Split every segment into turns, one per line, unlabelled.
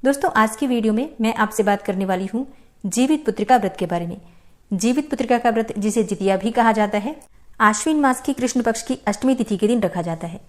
दोस्तों, आज की वीडियो में मैं आपसे बात करने वाली हूँ जीवित पुत्रिका व्रत के बारे में। जीवित पुत्रिका का व्रत, जिसे जितिया भी कहा जाता है, आश्विन मास की कृष्ण पक्ष की अष्टमी तिथि के दिन रखा जाता है।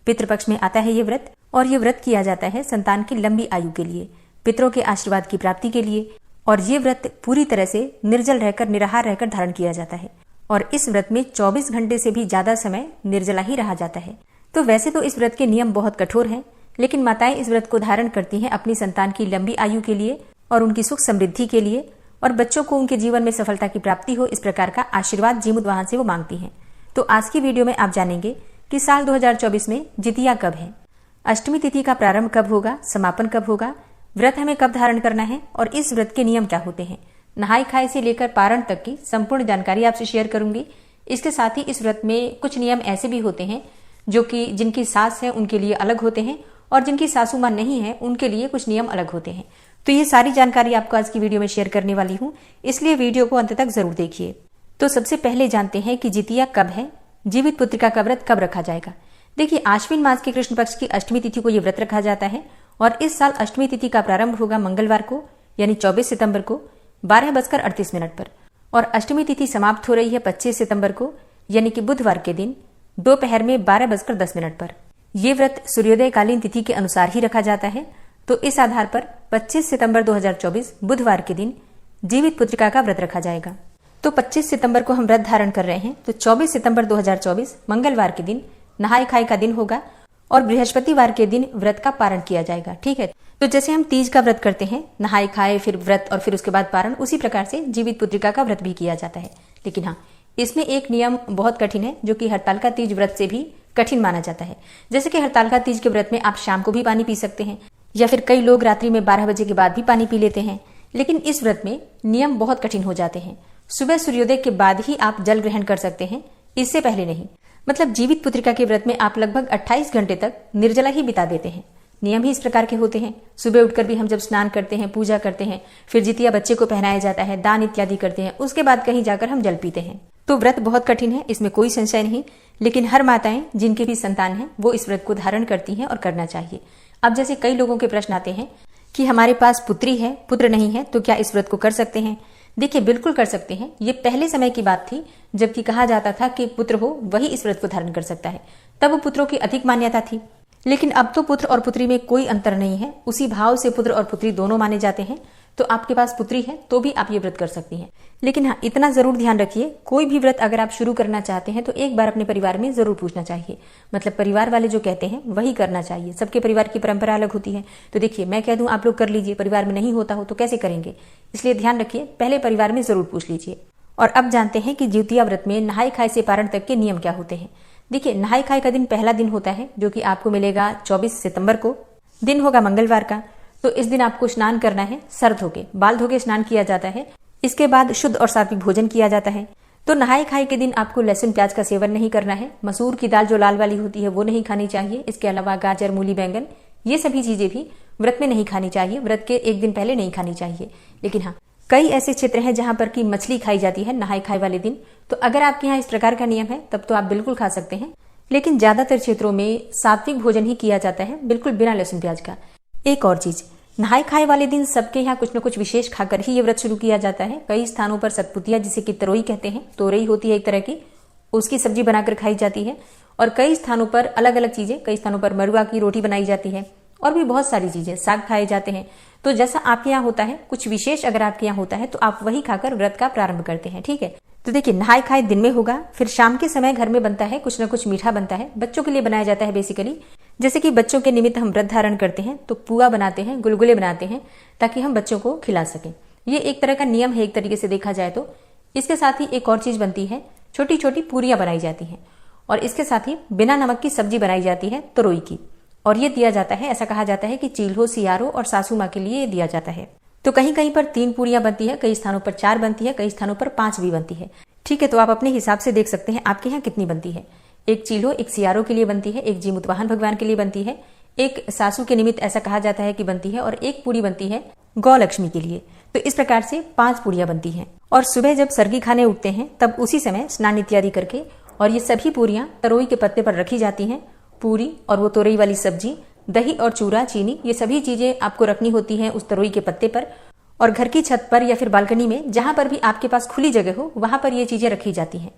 पितृपक्ष में आता है ये व्रत, और ये व्रत किया जाता है संतान की लंबी आयु के लिए, पितरों के आशीर्वाद की प्राप्ति के लिए। और ये व्रत पूरी तरह से निर्जल रहकर, निराहार रहकर धारण किया जाता है। और इस व्रत में 24 घंटे से भी ज्यादा समय निर्जला ही रहा जाता है। तो वैसे तो इस व्रत के नियम बहुत कठोर हैं, लेकिन माताएं इस व्रत को धारण करती हैं अपनी संतान की लंबी आयु के लिए और उनकी सुख समृद्धि के लिए, और बच्चों को उनके जीवन में सफलता की प्राप्ति हो, इस प्रकार का आशीर्वाद जीमुत वाहन से वो मांगती हैं। तो आज की वीडियो में आप जानेंगे कि साल 2024 में जितिया कब है, अष्टमी तिथि का प्रारंभ कब होगा, समापन कब होगा, व्रत हमें कब धारण करना है और इस व्रत के नियम क्या होते हैं। नहाय खाए से लेकर पारण तक की संपूर्ण जानकारी आपसे शेयर करूंगी। इसके साथ ही इस व्रत में कुछ नियम ऐसे भी होते हैं जो कि जिनकी सास है उनके लिए अलग होते हैं, और जिनकी सासू मां नहीं है उनके लिए कुछ नियम अलग होते हैं। तो ये सारी जानकारी आपको आज की वीडियो में शेयर करने वाली हूँ, इसलिए वीडियो को अंत तक जरूर देखिए। तो सबसे पहले जानते हैं कि जितिया कब है, जीवित पुत्रिका का व्रत कब रखा जाएगा। देखिए, आश्विन मास के कृष्ण पक्ष की अष्टमी तिथि को यह व्रत रखा जाता है, और इस साल अष्टमी तिथि का प्रारंभ होगा मंगलवार को, यानी 24 सितंबर को 12:38 पर, और अष्टमी तिथि समाप्त हो रही है 25 सितंबर को, यानी कि बुधवार के दिन दोपहर में 12:10 पर। यह व्रत सूर्योदय कालीन तिथि के अनुसार ही रखा जाता है। तो इस आधार पर 25 सितंबर 2024 बुधवार के दिन जीवित पुत्रिका का व्रत रखा जाएगा। तो 25 सितंबर को हम व्रत धारण कर रहे हैं, तो 24 सितंबर 2024 मंगलवार के दिन नहाय खाए का दिन होगा, और बृहस्पतिवार के दिन व्रत का पारण किया जाएगा। ठीक है, तो जैसे हम तीज का व्रत करते हैं, नहाय खाए फिर व्रत और फिर उसके बाद पारण, उसी प्रकार से जीवित पुत्रिका का व्रत भी किया जाता है। लेकिन हाँ, इसमें एक नियम बहुत कठिन है, जो कि हड़तालिका तीज व्रत से भी कठिन माना जाता है। जैसे कि हड़तालिका तीज के व्रत में आप शाम को भी पानी पी सकते हैं, या फिर कई लोग रात्रि में 12 बजे के बाद भी पानी पी लेते हैं। लेकिन इस व्रत में नियम बहुत कठिन हो जाते हैं। सुबह सूर्योदय के बाद ही आप जल ग्रहण कर सकते हैं, इससे पहले नहीं। मतलब जीवित पुत्रिका के व्रत में आप लगभग 28 घंटे तक निर्जला ही बिता देते हैं। नियम ही इस प्रकार के होते हैं। सुबह उठकर भी हम जब स्नान करते हैं, पूजा करते हैं, फिर जितिया बच्चे को पहनाया जाता है, दान इत्यादि करते हैं, उसके बाद कहीं जाकर हम जल पीते हैं। तो व्रत बहुत कठिन है, इसमें कोई संशय नहीं। लेकिन हर माताएं जिनके भी संतान हैं वो इस व्रत को धारण करती हैं और करना चाहिए। अब जैसे कई लोगों के प्रश्न आते हैं कि हमारे पास पुत्री है, पुत्र नहीं है, तो क्या इस व्रत को कर सकते हैं। देखिए, बिल्कुल कर सकते हैं। ये पहले समय की बात थी, जबकि कहा जाता था कि पुत्र हो वही इस व्रत को धारण कर सकता है। तब पुत्रों की अधिक मान्यता थी। लेकिन अब तो पुत्र और पुत्री में कोई अंतर नहीं है, उसी भाव से पुत्र और पुत्री दोनों माने जाते हैं। तो आपके पास पुत्री है तो भी आप ये व्रत कर सकती हैं। लेकिन हाँ, इतना जरूर ध्यान रखिए, कोई भी व्रत अगर आप शुरू करना चाहते हैं तो एक बार अपने परिवार में जरूर पूछना चाहिए। मतलब परिवार वाले जो कहते हैं वही करना चाहिए। सबके परिवार की परंपरा अलग होती है। तो देखिए, मैं कह दूं आप लोग कर लीजिए, परिवार में नहीं होता हो तो कैसे करेंगे। इसलिए ध्यान रखिए, पहले परिवार में जरूर पूछ लीजिए। और अब जानते हैं कि जितिया व्रत में नहाय खाए से पारण तक के नियम क्या होते हैं। देखिए, नहाय खाए का दिन पहला दिन होता है, जो कि आपको मिलेगा 24 सितंबर को। दिन होगा मंगलवार का। तो इस दिन आपको स्नान करना है, सर धोके, बाल धोके स्नान किया जाता है। इसके बाद शुद्ध और सात्विक भोजन किया जाता है। तो नहाय खाए के दिन आपको लहसुन प्याज का सेवन नहीं करना है। मसूर की दाल जो लाल वाली होती है वो नहीं खानी चाहिए। इसके अलावा गाजर, मूली, बैंगन, ये सभी चीजें भी व्रत में नहीं खानी चाहिए, व्रत के एक दिन पहले नहीं खानी चाहिए। लेकिन हाँ, कई ऐसे क्षेत्र हैं जहां पर की मछली खाई जाती है नहाय खाए वाले दिन। तो अगर आपके यहाँ इस प्रकार का नियम है तब तो आप बिल्कुल खा सकते हैं। लेकिन ज्यादातर क्षेत्रों में सात्विक भोजन ही किया जाता है, बिल्कुल बिना लहसुन प्याज का। एक और चीज, नहाय खाए वाले दिन सबके यहाँ कुछ न कुछ विशेष खाकर ही ये व्रत शुरू किया जाता है। कई स्थानों पर सतपुतिया, जिसे कि तरोई कहते हैं, तोरई होती है एक तरह की, उसकी सब्जी बनाकर खाई जाती है। और कई स्थानों पर अलग अलग चीजें, कई स्थानों पर मरुआ की रोटी बनाई जाती है, और भी बहुत सारी चीजें, साग खाए जाते हैं। तो जैसा आपके यहाँ होता है, कुछ विशेष अगर आपके यहाँ होता है तो आप वही खाकर व्रत का प्रारंभ करते हैं। ठीक है, तो देखिए, नहाय खाए दिन में होगा, फिर शाम के समय घर में बनता है कुछ न कुछ मीठा बनता है, बच्चों के लिए बनाया जाता है बेसिकली। जैसे कि बच्चों के निमित्त हम व्रत धारण करते हैं तो पुआ बनाते हैं, गुलगुले बनाते हैं, ताकि हम बच्चों को खिला सकें। ये एक तरह का नियम है एक तरीके से देखा जाए तो। इसके साथ ही एक और चीज बनती है, छोटी छोटी पूरियां बनाई जाती हैं, और इसके साथ ही बिना नमक की सब्जी बनाई जाती है तरोई की। और ये दिया जाता है, ऐसा कहा जाता है कि चील्हो, सियारो और सासू माँ के लिए ये दिया जाता है। तो कहीं कहीं पर 3 पूरियां बनती है, कई स्थानों पर 4 बनती है, कई स्थानों पर 5 भी बनती है। ठीक है, तो आप अपने हिसाब से देख सकते हैं आपके यहाँ कितनी बनती है। एक चील्हो, एक सियारो के लिए बनती है, एक जीमुत वाहन भगवान के लिए बनती है, एक सासू के निमित्त ऐसा कहा जाता है कि बनती है, और एक पूरी बनती है गौ लक्ष्मी के लिए। तो इस प्रकार से 5 पूरियां बनती हैं। और सुबह जब सरगी खाने उठते हैं तब उसी समय स्नान इत्यादि करके, और ये सभी पूरियां तरोई के पत्ते पर रखी जाती हैं, पूरी और वो तोरई वाली सब्जी दही और चूरा, चीनी, ये सभी चीजें आपको रखनी होती हैं उस तरोई के पत्ते पर, और घर की छत पर या फिर बालकनी में जहां पर भी आपके पास खुली जगह हो वहां पर ये चीजें रखी जाती हैं।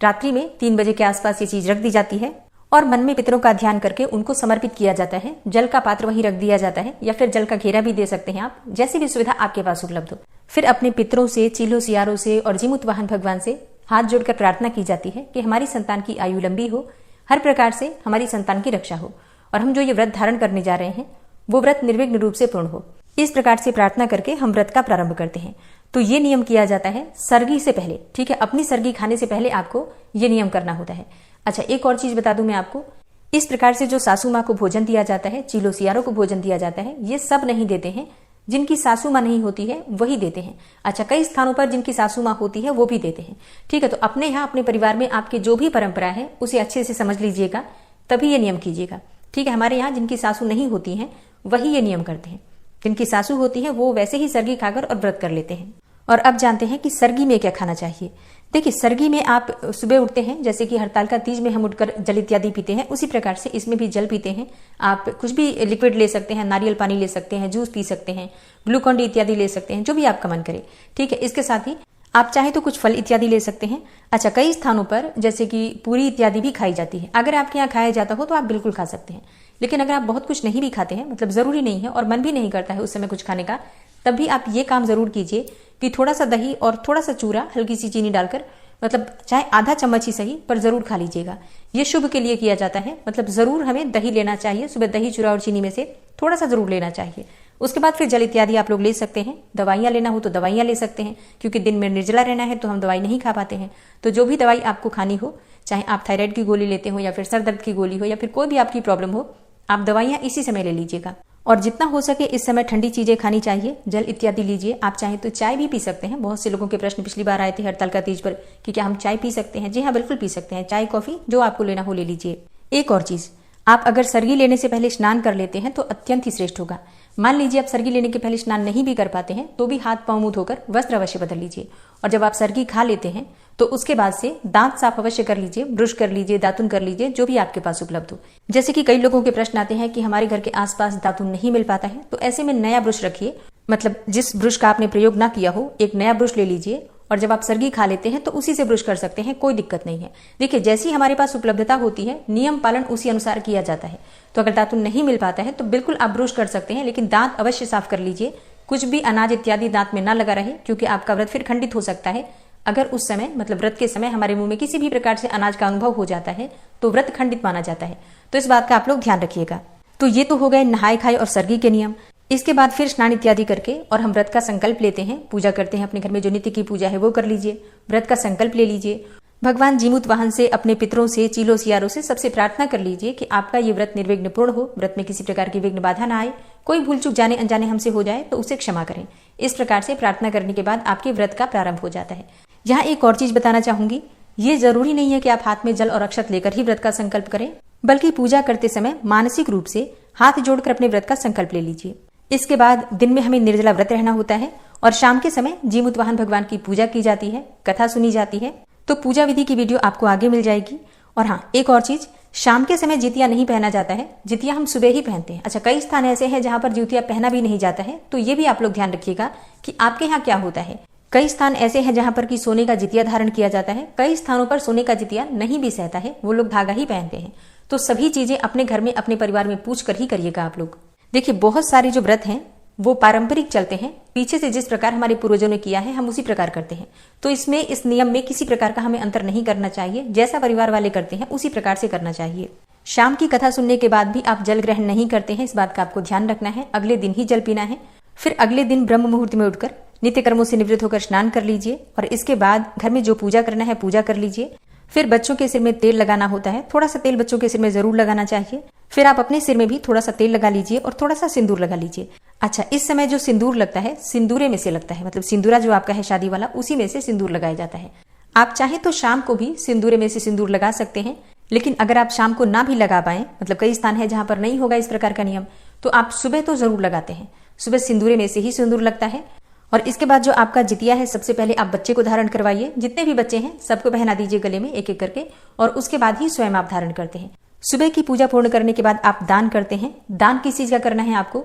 रात्रि में 3 बजे के आसपास ये चीज रख दी जाती है और मन में पितरों का ध्यान करके उनको समर्पित किया जाता है। जल का पात्र वहीं रख दिया जाता है या फिर जल का घेरा भी दे सकते हैं आप, जैसी भी सुविधा आपके पास उपलब्ध हो। फिर अपने पितरों से, चीलों सियारों से और जीमूत वाहन भगवान से हाथ जोड़कर प्रार्थना की जाती है कि हमारी संतान की आयु लंबी हो, हर प्रकार से हमारी संतान की रक्षा हो और हम जो ये व्रत धारण करने जा रहे हैं वो व्रत निर्विघ्न रूप से पूर्ण हो। इस प्रकार से प्रार्थना करके हम व्रत का प्रारंभ करते हैं। तो ये नियम किया जाता है सरगी से पहले, ठीक है, अपनी सरगी खाने से पहले आपको ये नियम करना होता है। अच्छा, एक और चीज बता दूं मैं आपको, इस प्रकार से जो सासू माँ को भोजन दिया जाता है, चीलो सियारों को भोजन दिया जाता है, ये सब नहीं देते हैं। जिनकी सासू माँ नहीं होती है वही देते हैं। अच्छा, कई स्थानों पर जिनकी सासू माँ होती है वो भी देते हैं, ठीक है। तो अपने यहाँ अपने परिवार में आपके जो भी परंपरा है उसे अच्छे से समझ लीजिएगा, तभी ये नियम कीजिएगा, ठीक है। हमारे यहाँ जिनकी सासू नहीं होती है वही ये नियम करते हैं, जिनकी सासू होती है वो वैसे ही सरगी खाकर और व्रत कर लेते हैं। और अब जानते हैं कि सरगी में क्या खाना चाहिए। देखिए, सरगी में आप सुबह उठते हैं, जैसे कि हड़ताल तीज में हम उठकर जल इत्यादि पीते हैं, उसी प्रकार से इसमें भी जल पीते हैं। आप कुछ भी लिक्विड ले सकते हैं, नारियल पानी ले सकते हैं, जूस पी सकते हैं, ग्लूकॉन डी इत्यादि ले सकते हैं, जो भी आपका मन करे, ठीक है। इसके साथ ही आप चाहे तो कुछ फल इत्यादि ले सकते हैं। अच्छा, कई स्थानों पर जैसे कि पूरी इत्यादि भी खाई जाती है। अगर आपके यहाँ खाया जाता हो तो आप बिल्कुल खा सकते हैं, लेकिन अगर आप बहुत कुछ नहीं भी खाते हैं, मतलब जरूरी नहीं है और मन भी नहीं करता है उस समय कुछ खाने का, तब भी आप ये काम जरूर कीजिए कि थोड़ा सा दही और थोड़ा सा चूरा, हल्की सी चीनी डालकर, मतलब चाहे आधा चम्मच ही सही पर जरूर खा लीजिएगा। ये शुभ के लिए किया जाता है, मतलब जरूर हमें दही लेना चाहिए सुबह, दही चूरा और चीनी में से थोड़ा सा जरूर लेना चाहिए। उसके बाद फिर जल इत्यादि आप लोग ले सकते हैं। दवाइयां लेना हो तो दवाइयां ले सकते हैं, क्योंकि दिन में निर्जला रहना है तो हम दवाई नहीं खा पाते हैं। तो जो भी दवाई आपको खानी हो, चाहे आप थायराइड की गोली लेते हो या फिर सर दर्द की गोली हो या फिर कोई भी आपकी प्रॉब्लम हो, आप दवाइयां इसी समय ले लीजिएगा। और जितना हो सके इस समय ठंडी चीजें खानी चाहिए, जल इत्यादि लीजिए। आप चाहे तो चाय भी पी सकते हैं। बहुत से लोगों के प्रश्न पिछली बार आए थे हड़ताल तीज पर कि क्या हम चाय पी सकते हैं। जी हाँ, बिल्कुल पी सकते हैं। चाय, कॉफी जो आपको लेना हो ले लीजिए। एक और चीज, आप अगर सरगी लेने से पहले स्नान कर लेते हैं तो अत्यंत ही श्रेष्ठ होगा। मान लीजिए आप सरगी लेने के पहले स्नान नहीं भी कर पाते हैं तो भी हाथ पांव मुंह धोकर वस्त्र अवश्य बदल लीजिए। और जब आप सरगी खा लेते हैं तो उसके बाद से दांत साफ अवश्य कर लीजिए, ब्रश कर लीजिए, दातुन कर लीजिए, जो भी आपके पास उपलब्ध हो। जैसे कि कई लोगों के प्रश्न आते हैं कि हमारे घर के आसपास दातुन नहीं मिल पाता है, तो ऐसे में नया ब्रश रखिए, मतलब जिस ब्रश का आपने प्रयोग ना किया हो एक नया ब्रश ले लीजिए और जब आप सरगी खा लेते हैं तो उसी से ब्रश कर सकते हैं, कोई दिक्कत नहीं है। देखिए, जैसी हमारे पास उपलब्धता होती है नियम पालन उसी अनुसार किया जाता है। तो अगर दातुन नहीं मिल पाता है तो बिल्कुल आप ब्रश कर सकते हैं, लेकिन दांत अवश्य साफ कर लीजिए। कुछ भी अनाज इत्यादि दांत में ना लगा रहे, क्योंकि आपका व्रत फिर खंडित हो सकता है। अगर उस समय, मतलब व्रत के समय हमारे मुंह में किसी भी प्रकार से अनाज का अनुभव हो जाता है तो व्रत खंडित माना जाता है। तो इस बात का आप लोग ध्यान रखिएगा। तो ये तो हो गए नहाए खाए और सरगी के नियम। इसके बाद फिर स्नान इत्यादि करके और हम व्रत का संकल्प लेते हैं, पूजा करते हैं। अपने घर में जो नित्य की पूजा है वो कर लीजिए, व्रत का संकल्प ले लीजिए। भगवान जीमूत वाहन से, अपने पितरों से, चीलों सियारों से सबसे प्रार्थना कर लीजिए कि आपका ये व्रत निर्विघ्न पूर्ण हो, व्रत में किसी प्रकार की विघ्न बाधा ना आए, कोई भूल चूक जाने अनजाने हमसे हो जाए तो उसे क्षमा करें। इस प्रकार से प्रार्थना करने के बाद आपके व्रत का प्रारंभ हो जाता है। यहाँ एक और चीज बताना चाहूंगी, ये जरूरी नहीं है कि आप हाथ में जल और अक्षत लेकर ही व्रत का संकल्प करें, बल्कि पूजा करते समय मानसिक रूप से हाथ जोड़कर अपने व्रत का संकल्प ले लीजिए। इसके बाद दिन में हमें निर्जला व्रत रहना होता है और शाम के समय जीमूत वाहन भगवान की पूजा की जाती है, कथा सुनी जाती है। तो पूजा विधि की वीडियो आपको आगे मिल जाएगी। और हाँ, एक और चीज, शाम के समय जितिया नहीं पहना जाता है, जितिया हम सुबह ही पहनते हैं। अच्छा, कई स्थान ऐसे हैं जहां पर जितिया पहना भी नहीं जाता है, तो ये भी आप लोग ध्यान रखिएगा कि आपके यहाँ क्या होता है। कई स्थान ऐसे हैं जहां पर कि सोने का जितिया धारण किया जाता है, कई स्थानों पर सोने का जितिया नहीं भी सहता है, वो लोग धागा ही पहनते हैं। तो सभी चीजें अपने घर में, अपने परिवार में पूछ कर ही करिएगा आप लोग। देखिए, बहुत सारे जो व्रत हैं वो पारंपरिक चलते हैं, पीछे से जिस प्रकार हमारे पूर्वजों ने किया है हम उसी प्रकार करते हैं। तो इसमें, इस नियम में किसी प्रकार का हमें अंतर नहीं करना चाहिए। जैसा परिवार वाले करते हैं उसी प्रकार से करना चाहिए। शाम की कथा सुनने के बाद भी आप जल ग्रहण नहीं करते हैं, इस बात का आपको ध्यान रखना है। अगले दिन ही जल पीना है। फिर अगले दिन ब्रह्म मुहूर्त में उठकर नित्य कर्मों से निवृत्त होकर स्नान कर लीजिए और इसके बाद घर में जो पूजा करना है पूजा कर लीजिए। फिर बच्चों के सिर में तेल लगाना होता है, थोड़ा सा तेल बच्चों के सिर में जरूर लगाना चाहिए। फिर आप अपने सिर में भी थोड़ा सा तेल लगा लीजिए और थोड़ा सा सिंदूर लगा लीजिए। अच्छा, इस समय जो सिंदूर लगता है सिंदूरे में से लगता है, मतलब सिंदूरा जो आपका है शादी वाला, उसी में से सिंदूर लगाया जाता है। आप चाहे तो शाम को भी सिंदूरे में से सिंदूर लगा सकते हैं, लेकिन अगर आप शाम को ना भी लगा पाए, मतलब कई स्थान है जहां पर नहीं होगा इस प्रकार का नियम, तो आप सुबह तो जरूर लगाते हैं। सुबह सिंदूरे में से ही सिंदूर लगता है। और इसके बाद जो आपका जितिया है, सबसे पहले आप बच्चे को धारण करवाइए। जितने भी बच्चे हैं सबको पहना दीजिए गले में एक एक करके, और उसके बाद ही स्वयं आप धारण करते हैं। सुबह की पूजा पूर्ण करने के बाद आप दान करते हैं। दान किस चीज का करना है आपको?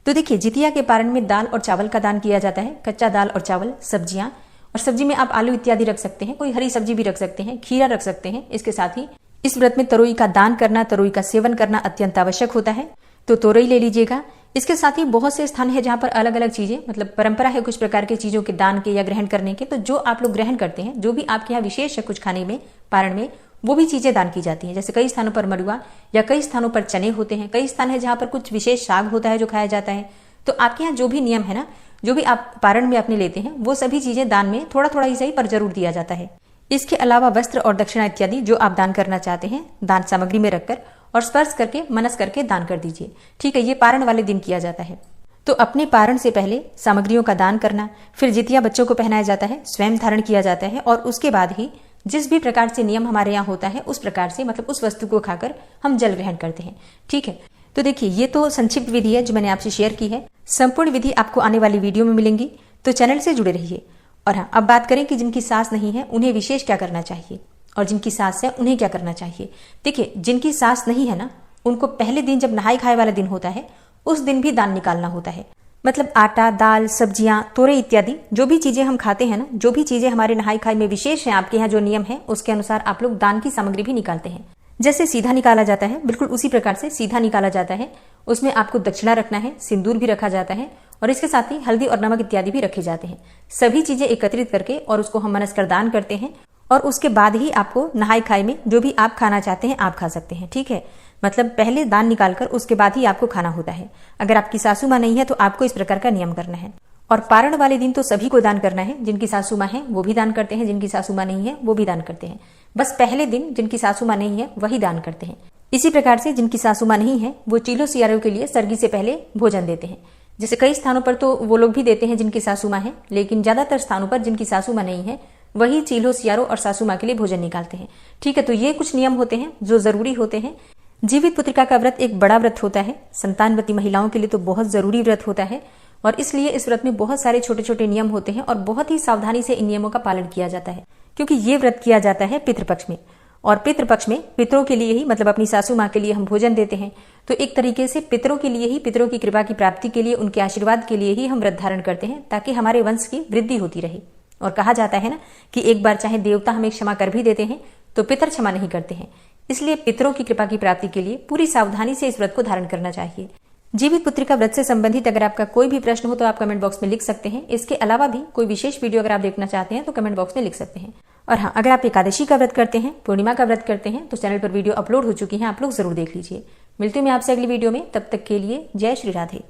तो देखिए, जितिया के पारण में दाल और चावल का दान किया जाता है। कच्चा दाल और चावल, सब्जियां, और सब्जी में आप आलू इत्यादि रख सकते हैं, कोई हरी सब्जी भी रख सकते हैं, खीरा रख सकते हैं। इसके साथ ही इस व्रत में तरोई का दान करना, तरोई का सेवन करना अत्यंत आवश्यक होता है, तो तोरई ले लीजिएगा। इसके साथ ही बहुत से स्थान है जहां पर अलग अलग चीजें, मतलब परंपरा है कुछ प्रकार की चीजों के दान के या ग्रहण करने के, तो जो आप लोग ग्रहण करते हैं, जो भी आपके यहाँ विशेष है कुछ खाने में, पारण में, वो भी चीजें दान की जाती हैं। जैसे कई स्थानों पर मड़ुआ या कई स्थानों पर चने होते हैं, कई स्थान है जहां पर कुछ विशेष साग होता है जो खाया जाता है। तो आपके यहाँ जो भी नियम है ना, जो भी आप पारण में अपने लेते हैं, वो सभी चीजें दान में थोड़ा थोड़ा ही सही पर जरूर दिया जाता है। इसके अलावा वस्त्र और दक्षिणा इत्यादि जो आप दान करना चाहते हैं, दान सामग्री में रखकर और स्पर्श करके मनस करके दान कर दीजिए। ठीक है, ये पारण वाले दिन किया जाता है। तो अपने पारण से पहले सामग्रियों का दान करना, फिर जितिया बच्चों को पहनाया जाता है, स्वयं धारण किया जाता है, और उसके बाद ही जिस भी प्रकार से नियम हमारे यहाँ होता है उस प्रकार से, मतलब उस वस्तु को खाकर हम जल ग्रहण करते हैं। ठीक है, तो देखिए, ये तो संक्षिप्त विधि है जो मैंने आपसे शेयर की है। संपूर्ण विधि आपको आने वाली वीडियो में मिलेंगी, तो चैनल से जुड़े रहिए। और हाँ, अब बात करें कि जिनकी सास नहीं है उन्हें विशेष क्या करना चाहिए, और जिनकी सास है उन्हें क्या करना चाहिए। देखिए, जिनकी सास नहीं है ना, उनको पहले दिन जब नहाय खाए वाला दिन होता है, उस दिन भी दान निकालना होता है। मतलब आटा, दाल, सब्जियां, तोरे इत्यादि जो भी चीजें हम खाते हैं ना, जो भी चीजें हमारे नहाय खाए में विशेष है, आपके यहाँ जो नियम है उसके अनुसार आप लोग दान की सामग्री भी निकालते हैं। जैसे सीधा निकाला जाता है, बिल्कुल उसी प्रकार से सीधा निकाला जाता है। उसमें आपको दक्षिणा रखना है, सिंदूर भी रखा जाता है, और इसके साथ ही हल्दी और नमक इत्यादि भी रखे जाते हैं। सभी चीजें एकत्रित करके और उसको हम मनस कर दान करते हैं, और उसके बाद ही आपको नहाय खाए में जो भी आप खाना चाहते हैं आप खा सकते हैं। ठीक है, मतलब पहले दान निकालकर उसके बाद ही आपको खाना होता है। अगर आपकी सासू माँ नहीं है तो आपको इस प्रकार का नियम करना है। और पारण वाले दिन तो सभी को दान करना है। जिनकी सासू माँ है वो भी दान करते हैं, जिनकी सासू माँ नहीं है वो भी दान करते हैं। बस पहले दिन जिनकी सासू माँ नहीं है वही दान करते हैं। इसी प्रकार से जिनकी सासू माँ नहीं है वो चीलो सियारों के लिए सर्गी से पहले भोजन देते हैं। जैसे कई स्थानों पर तो वो लोग भी देते हैं जिनकी सासू माँ है, लेकिन ज्यादातर स्थानों पर जिनकी सासू माँ नहीं है वही चीलो सियारों और सासू माँ के लिए भोजन निकालते हैं। ठीक है, तो ये कुछ नियम होते हैं जो जरूरी होते हैं। जीवित पुत्रिका का व्रत एक बड़ा व्रत होता है, संतानवती महिलाओं के लिए तो बहुत जरूरी व्रत होता है, और इसलिए इस व्रत में बहुत सारे छोटे छोटे नियम होते हैं और बहुत ही सावधानी से इन नियमों का पालन किया जाता है। क्योंकि ये व्रत किया जाता है पितृपक्ष में, और पितृपक्ष में पितरों के लिए ही, मतलब अपनी सासू माँ के लिए हम भोजन देते हैं। तो एक तरीके से पितरों के लिए ही, पितरों की कृपा की प्राप्ति के लिए, उनके आशीर्वाद के लिए ही हम व्रत धारण करते हैं, ताकि हमारे वंश की वृद्धि होती रहे। और कहा जाता है ना कि एक बार चाहे देवता हमें क्षमा कर भी देते हैं तो पितर क्षमा नहीं करते हैं। इसलिए पितरों की कृपा की प्राप्ति के लिए पूरी सावधानी से इस व्रत को धारण करना चाहिए। जीवित पुत्रिका व्रत से संबंधित अगर आपका कोई भी प्रश्न हो तो आप कमेंट बॉक्स में लिख सकते हैं। इसके अलावा भी कोई विशेष वीडियो अगर आप देखना चाहते हैं तो कमेंट बॉक्स में लिख सकते हैं। और हाँ, अगर आप एकादशी का व्रत करते हैं, पूर्णिमा का व्रत करते हैं, तो चैनल पर वीडियो अपलोड हो चुकी है, आप लोग जरूर देख लीजिए। मिलती हूँ मैं आपसे अगली वीडियो में, तब तक के लिए जय श्री राधे।